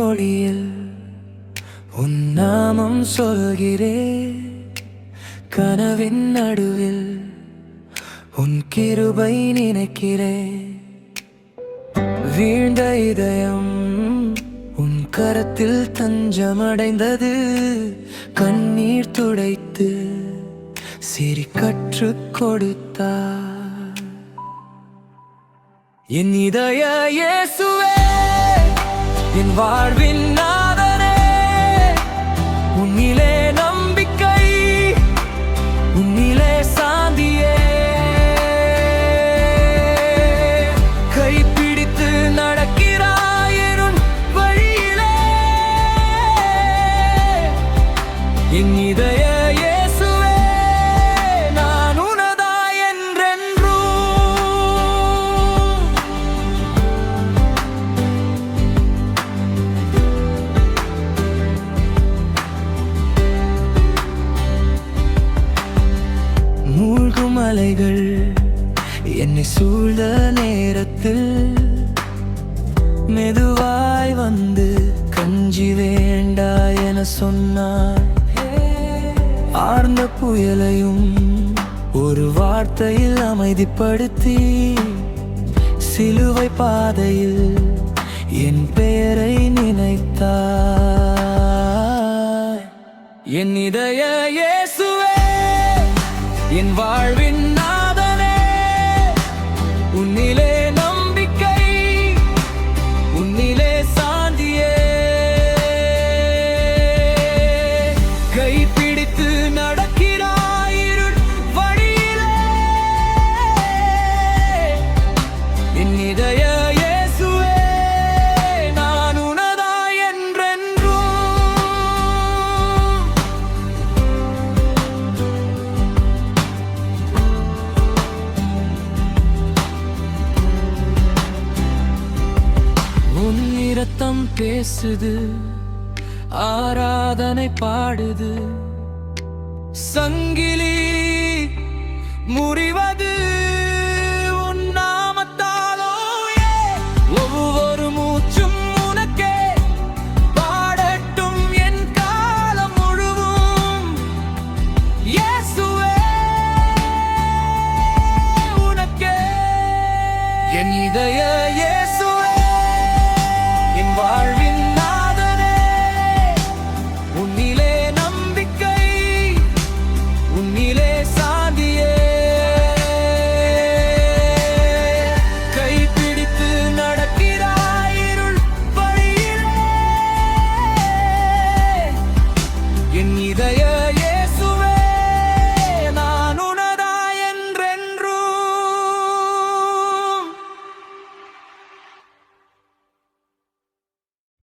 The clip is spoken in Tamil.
ஒளியில் உன் நாமம் சொல்கிறேன். கனவின் நடுவில் உன் கிருபை நினைக்கிறேன். வீழ்ந்த இதயம் உன் கரத்தில் தஞ்சமடைந்தது. கண்ணீர் துடைத்து சிரி கற்றுக் கொடுத்தார். என் இதய இயேசுவே, என் வாழ்வின் நாதனே, உன்னிலே நம்பிக்கை, உன்னிலே சாந்தியே. கைப்பிடித்து நடக்கிறாய் என் வழியிலே. என் இதய இயேசுவே, நான் உனதாய் என்றென்றும். மூழ்கும் அலைகள் என்னை சூழ்ந்த நேரத்தில் மெதுவாய் வந்து கஞ்சி வேண்டா என சொன்னார். ஆர்ந்த புயலையும் ஒரு வார்த்தையில் அமைதிப்படுத்தி சிலுவை பாதையில் என் பெயரை நினைத்தார். என் இதய இயேசுவே, என் வாழ்வின் நாதனே, உன்னிலே நம்பிக்கை, உன்னிலே சாந்தியே. கைப்பிடித்து நடக்கிறாய் இருள் வழியிலே. என் இதய இயேசுவே, நான் உனதாய் என்றென்றும். உன் இரத்தம் பேசுது, ஆராதனை பாடுது. சங்கிலி முறிவது